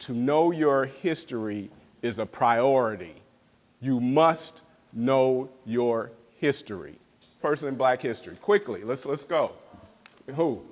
to know your history is a priority. You must know your history. Person in Black history. Quickly, let's go. Who?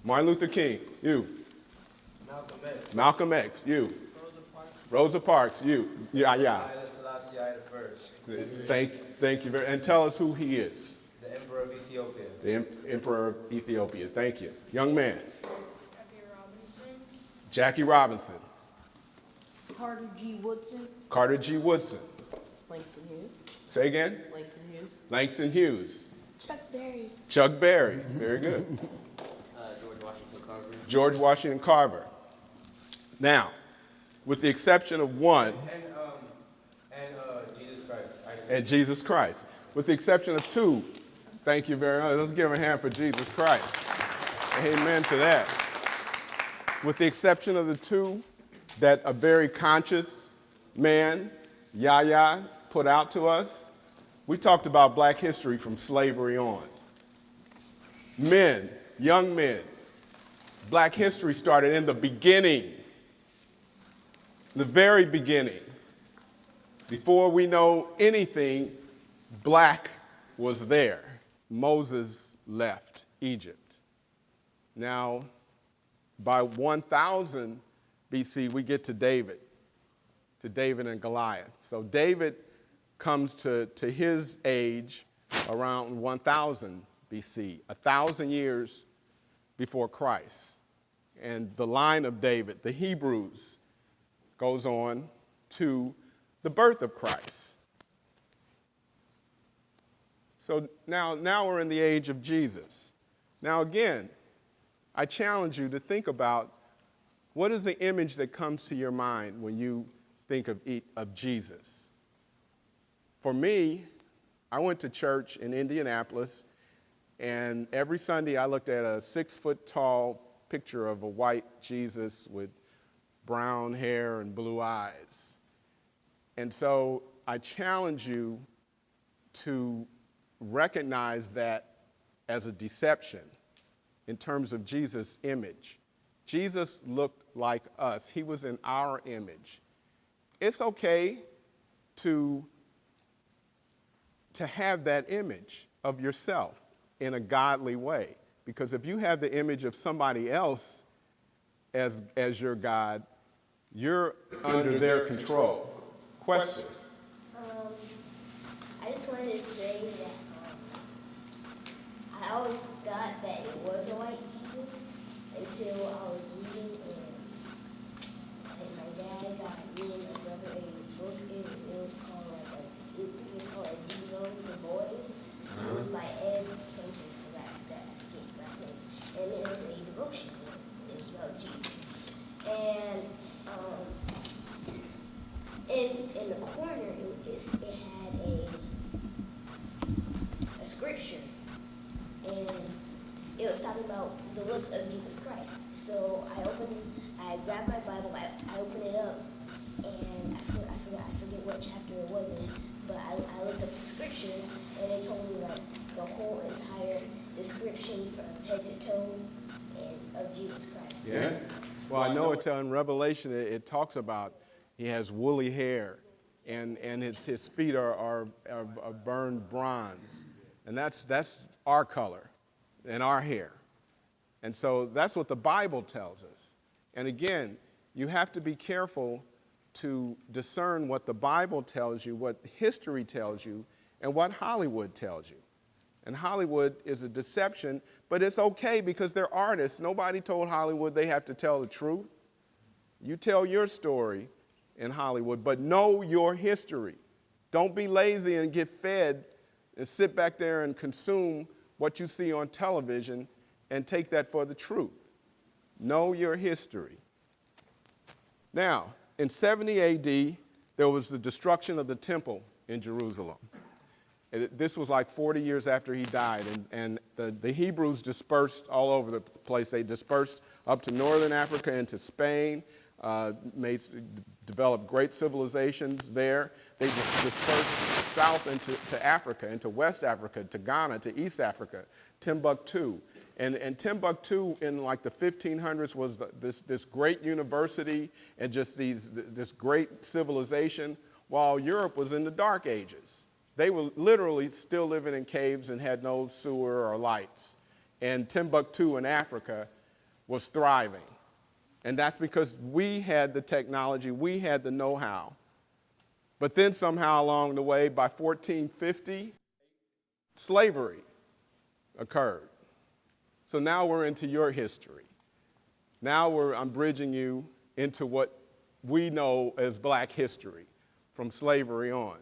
Martin Luther King. You. Malcolm X. Malcolm X. You. Rosa Parks. You. Yeah. Haile Selassie I. Thank you very. And tell us who he is. The Emperor of Ethiopia. The Emperor of Ethiopia. Thank you. Young man. Jackie Robinson. Carter G. Woodson. Carter G. Woodson. Langston Hughes. Say again? Langston Hughes. Langston Hughes. Chuck Berry. Chuck Berry. Very good. George Washington Carver. George Washington Carver. Now, with the exception of one. And Jesus Christ. And Jesus Christ. With the exception of two. Thank you very much. Let's give him a hand for Jesus Christ. Amen to that. With the exception of the two that a very conscious man, Yahya, put out to us, we talked about Black history from slavery on. Men, young men, Black history started in the beginning, the very beginning. Before we know anything, Black was there. Moses left Egypt. Now, by 1000 BC, we get to David and Goliath. So David comes to his age around 1000 BC, 1,000 years before Christ. And the line of David, the Hebrews, goes on to the birth of Christ. So now we're in the age of Jesus. Now again, I challenge you to think about what is the image that comes to your mind when you think of Jesus. For me, I went to church in Indianapolis, and every Sunday I looked at a 6-foot-tall picture of a white Jesus with brown hair and blue eyes. And so I challenge you to recognize that as a deception in terms of Jesus' image. Jesus looked like us. He was in our image. It's okay to have that image of yourself in a godly way, because if you have the image of somebody else as your God, you're under their control. Question? I just wanted to say that I always thought that it was a white Jesus until I was reading and my dad got me and my brother a book and it was called the Boys. It was by Ed something, I forget his last name. And it was a devotion book. It was about Jesus. And in the corner it had a scripture. And it was talking about the looks of Jesus Christ. So I grabbed my Bible, I opened it up, and I forget what chapter it was in, but I looked up the scripture, and it told me like the whole entire description from head to toe of Jesus Christ. Yeah. Well, I know it's in Revelation, it talks about he has woolly hair, and his feet are burned bronze, and that's our color and our hair. And so that's what the Bible tells us. And again, you have to be careful to discern what the Bible tells you, what history tells you, and what Hollywood tells you. And Hollywood is a deception, but it's okay because they're artists. Nobody told Hollywood they have to tell the truth. You tell your story in Hollywood, but know your history. Don't be lazy and get fed and sit back there and consume what you see on television and take that for the truth. Know your history. Now, in 70 AD, there was the destruction of the temple in Jerusalem. This was like 40 years after he died, and the Hebrews dispersed all over the place. They dispersed up to northern Africa into Spain, developed great civilizations there. They dispersed south into Africa, into West Africa, to Ghana, to East Africa, Timbuktu. And Timbuktu in like the 1500s was this great university and just this great civilization, while Europe was in the Dark Ages. They were literally still living in caves and had no sewer or lights. And Timbuktu in Africa was thriving. And that's because we had the technology, we had the know-how. But then somehow along the way, by 1450, slavery occurred. So now we're into your history. Now I'm bridging you into what we know as black history from slavery on.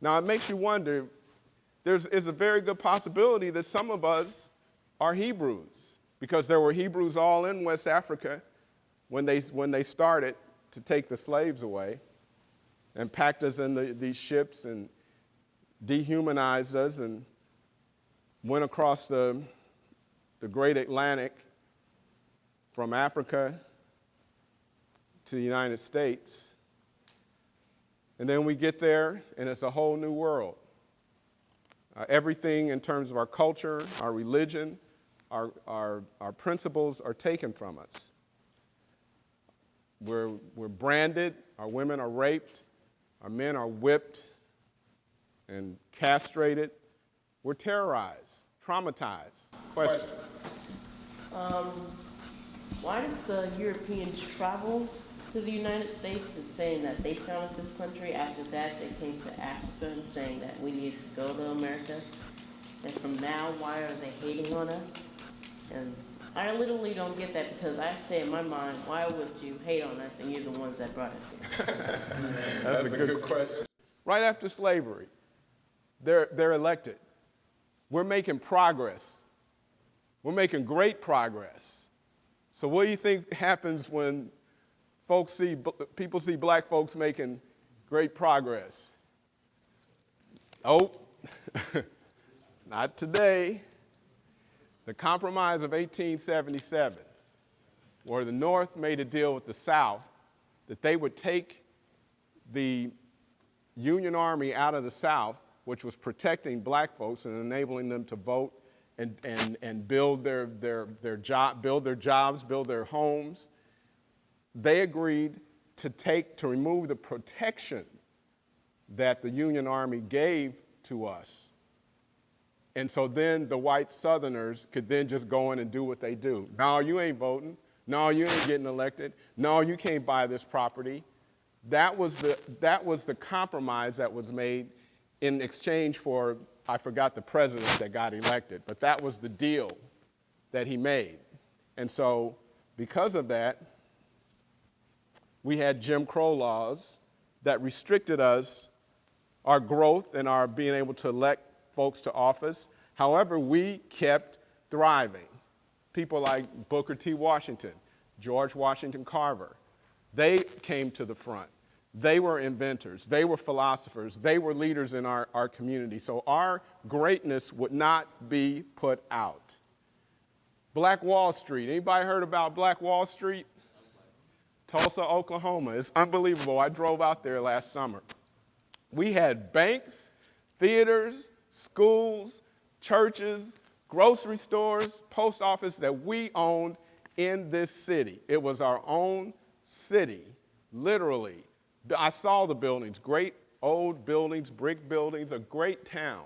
Now it makes you wonder, there's a very good possibility that some of us are Hebrews, because there were Hebrews all in West Africa when they started to take the slaves away and packed us in these ships and dehumanized us and went across the great Atlantic from Africa to the United States. And then we get there, and it's a whole new world. Everything in terms of our culture, our religion, our principles are taken from us. We're branded, our women are raped, our men are whipped and castrated. We're terrorized, traumatized. Question. Why did the Europeans travel to the United States and saying that they founded this country? After that, they came to Africa and saying that we needed to go to America. And from now, why are they hating on us? And I literally don't get that, because I say in my mind, why would you hate on us and you're the ones that brought us here? That's a good question. Right after slavery, they're elected. We're making progress. We're making great progress. So what do you think happens when people see black folks making great progress? Oh, not today. The Compromise of 1877, where the North made a deal with the South that they would take the Union Army out of the South, which was protecting black folks and enabling them to vote and build their jobs, build their homes. They agreed to remove the protection that the Union Army gave to us. And so then the white Southerners could then just go in and do what they do. No, you ain't voting. No, you ain't getting elected. No, you can't buy this property. That was the compromise that was made in exchange for, I forgot the president that got elected, but that was the deal that he made. And so because of that, we had Jim Crow laws that restricted us, our growth and our being able to elect folks to office. However, we kept thriving. People like Booker T. Washington, George Washington Carver, they came to the front. They were inventors. They were philosophers. They were leaders in our community. So our greatness would not be put out. Black Wall Street. Anybody heard about Black Wall Street? Tulsa, Oklahoma. It's unbelievable. I drove out there last summer. We had banks, theaters, schools, churches, grocery stores, post office that we owned in this city. It was our own city, literally. I saw the buildings, great old buildings, brick buildings, a great town,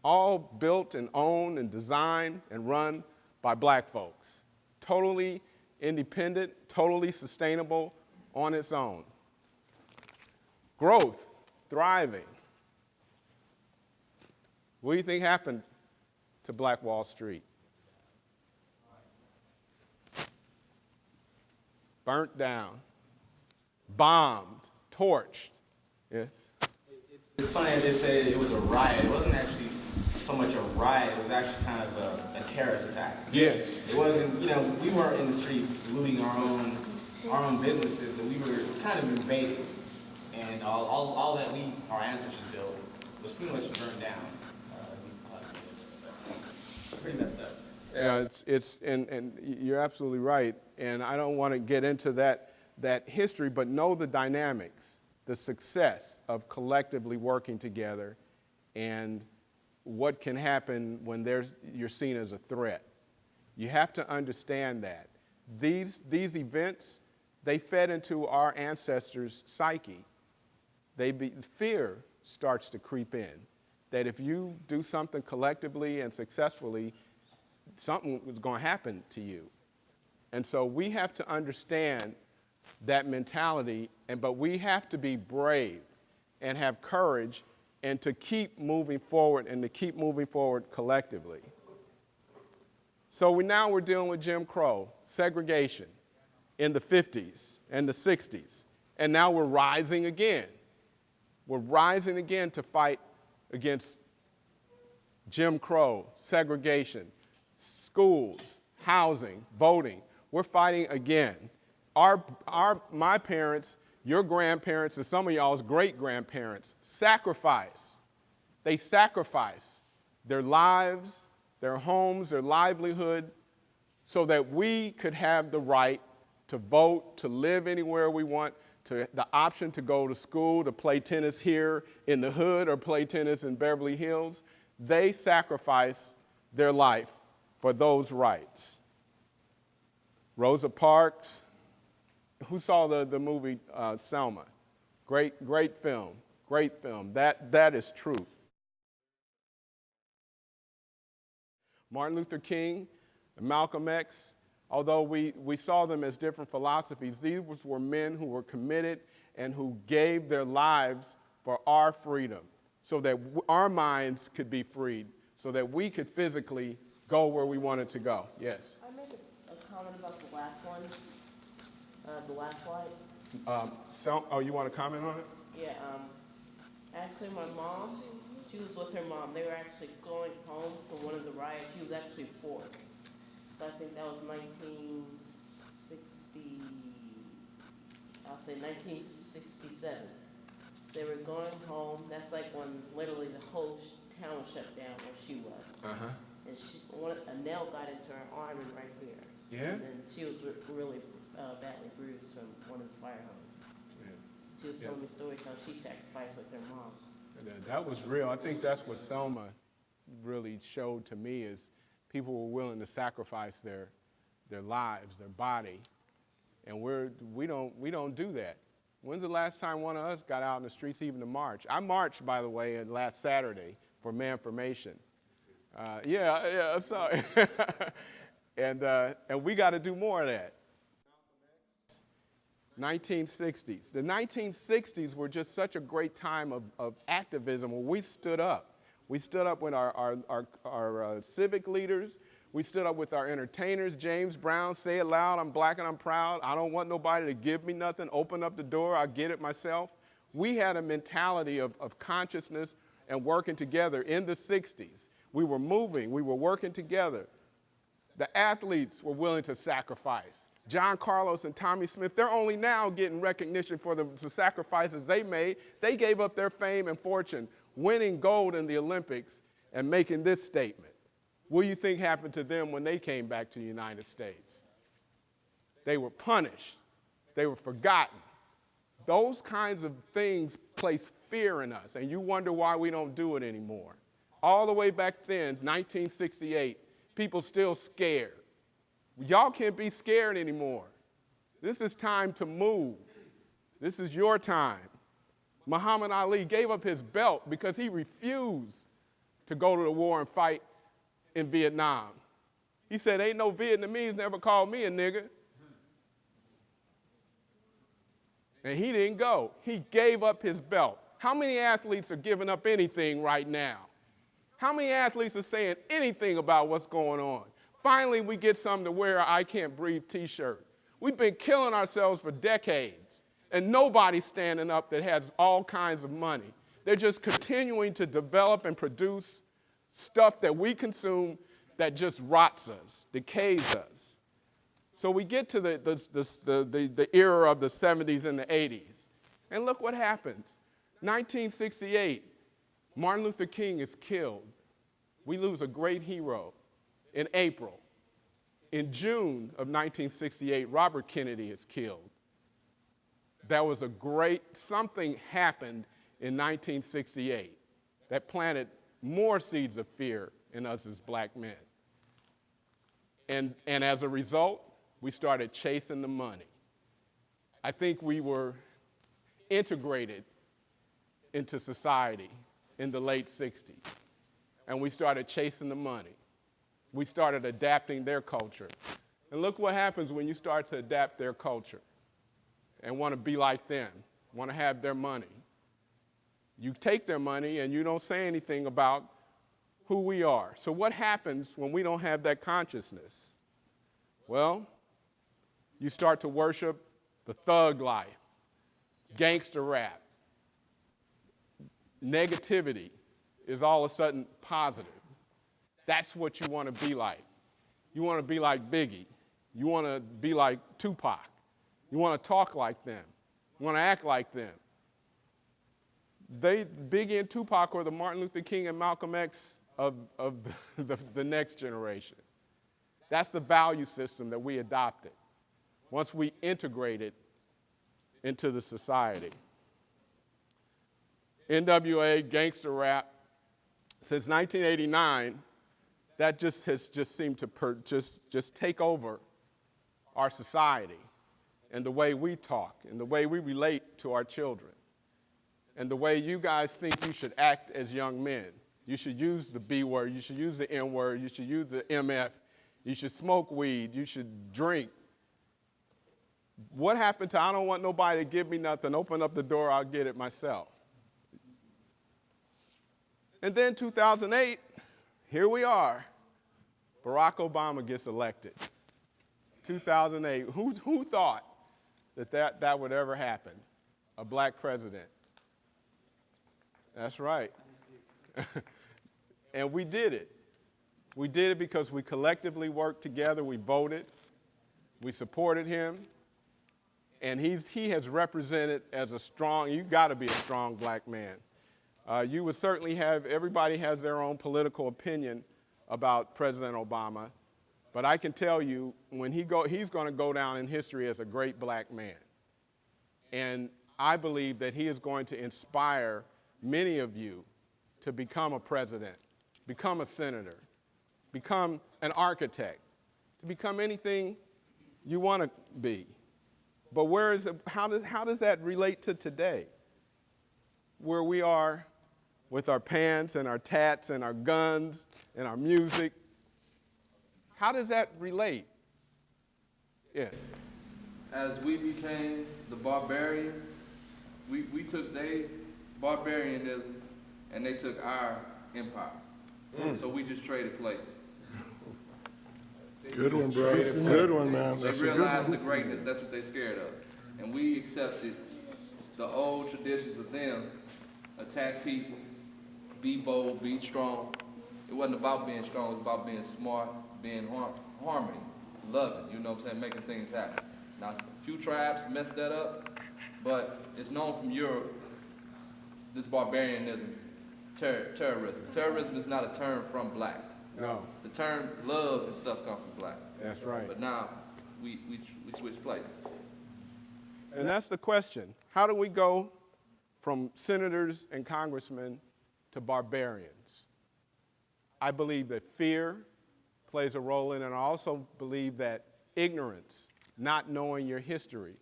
all built and owned and designed and run by black folks. Totally independent, totally sustainable on its own. Growth, thriving. What do you think happened to Black Wall Street? Burnt down, bombed, torched. Yes? It's funny that they say it was a riot. It wasn't actually so much a riot. It was actually kind of a terrorist attack. Yes. It wasn't, we weren't in the streets looting our own businesses, and we were kind of invaded. And all that our ancestors built was pretty much burned down. Pretty messed up. Yeah, and you're absolutely right. And I don't want to get into that history, but know the dynamics, the success of collectively working together, and what can happen when you're seen as a threat. You have to understand that. These events, they fed into our ancestors' psyche. Fear starts to creep in, that if you do something collectively and successfully, something is going to happen to you. And so we have to understand that mentality, but we have to be brave and have courage and to keep moving forward and to keep moving forward collectively. So now we're dealing with Jim Crow, segregation in the 50s and the 60s. And now we're rising again. We're rising again to fight against Jim Crow, segregation, schools, housing, voting. We're fighting again. My parents, your grandparents, and some of y'all's great-grandparents sacrificed. They sacrificed their lives, their homes, their livelihood, so that we could have the right to vote, to live anywhere we want, to the option to go to school, to play tennis here in the hood or play tennis in Beverly Hills. They sacrificed their life for those rights. Rosa Parks, who saw the movie Selma? Great film, great film. That is truth. Martin Luther King, Malcolm X, although we saw them as different philosophies, these were men who were committed and who gave their lives for our freedom so that our minds could be freed, so that we could physically go where we wanted to go. Yes? I make a comment about the last one, the last slide. You want to comment on it? Yeah, actually my mom, she was with her mom. They were actually going home from one of the riots. She was actually 4. So I think that was 1967. They were going home. That's like when literally the whole town shut down where she was. Uh-huh. And a nail got into her arm and right here. Yeah? And then she was really badly bruised from one of the fire hoses. Yeah. She was telling me stories how she sacrificed with her mom. That was real. I think that's what Selma really showed to me, is people were willing to sacrifice their lives, their body, and we don't do that. When's the last time one of us got out in the streets even to march? I marched, by the way, last Saturday for MENFORMATION. I saw it. And we got to do more of that. 1960s. The 1960s were just such a great time of activism where we stood up. We stood up with our civic leaders. We stood up with our entertainers. James Brown, Say It Loud, I'm black and I'm proud. I don't want nobody to give me nothing. Open up the door, I'll get it myself. We had a mentality of consciousness and working together in the 60s. We were moving, we were working together. The athletes were willing to sacrifice. John Carlos and Tommy Smith, they're only now getting recognition for the sacrifices they made. They gave up their fame and fortune, winning gold in the Olympics and making this statement. What do you think happened to them when they came back to the United States? They were punished. They were forgotten. Those kinds of things place fear in us, and you wonder why we don't do it anymore. All the way back then, 1968, people still scared. Y'all can't be scared anymore. This is time to move. This is your time. Muhammad Ali gave up his belt because he refused to go to the war and fight in Vietnam. He said, ain't no Vietnamese never called me a nigga. And he didn't go. He gave up his belt. How many athletes are giving up anything right now? How many athletes are saying anything about what's going on? Finally, we get something to wear an I Can't Breathe t-shirt. We've been killing ourselves for decades, and nobody's standing up that has all kinds of money. They're just continuing to develop and produce stuff that we consume that just rots us, decays us. So we get to the era of the 70s and the 80s, and look what happens. 1968, Martin Luther King is killed. We lose a great hero. In April. In June of 1968, Robert Kennedy is killed. That was something happened in 1968 that planted more seeds of fear in us as black men. And as a result, we started chasing the money. I think we were integrated into society in the late 60s. And we started chasing the money. We started adapting their culture. And look what happens when you start to adapt their culture and want to be like them, want to have their money. You take their money and you don't say anything about who we are. So what happens when we don't have that consciousness? Well, you start to worship the thug life, gangster rap. Negativity is all of a sudden positive. That's what you want to be like. You want to be like Biggie. You want to be like Tupac. You want to talk like them. You want to act like them. Biggie and Tupac were the Martin Luther King and Malcolm X of the next generation. That's the value system that we adopted once we integrated into the society. NWA, gangster rap, since 1989, that has seemed to just take over our society and the way we talk and the way we relate to our children and the way you guys think you should act as young men. You should use the B word, you should use the N word, you should use the MF, you should smoke weed, you should drink. What happened to I don't want nobody to give me nothing, open up the door, I'll get it myself? And then 2008, here we are. Barack Obama gets elected. 2008, who thought that would ever happen? A black president. That's right. And we did it. We did it because we collectively worked together, we voted, we supported him, and he has represented as a strong, you've got to be a strong black man. You would certainly have, everybody has their own political opinion about President Obama, but I can tell you, when he's going to go down in history as a great black man. And I believe that he is going to inspire many of you to become a president, become a senator, become an architect, to become anything you want to be. But how does that relate to today, where we are with our pants and our tats and our guns and our music? How does that relate? Yes. As we became the barbarians, we took their barbarianism and they took our empire. So we just traded places. Good one, bro. Good one, man. They realized the greatness, that's what they're scared of. And we accepted the old traditions of them, attack people, be bold, be strong. It wasn't about being strong, it was about being smart, being harmony, loving, you know what I'm saying, making things happen. Now, a few tribes messed that up, but it's known from Europe, this barbarianism, terrorism. Terrorism is not a term from black. No. The term love and stuff come from black. That's right. But now, we switch places. And that's the question. How do we go from senators and congressmen to barbarians? I believe that fear plays a role in it, and I also believe that ignorance, not knowing your history,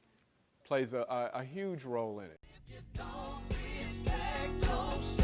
plays a huge role in it. If you don't respect yourself.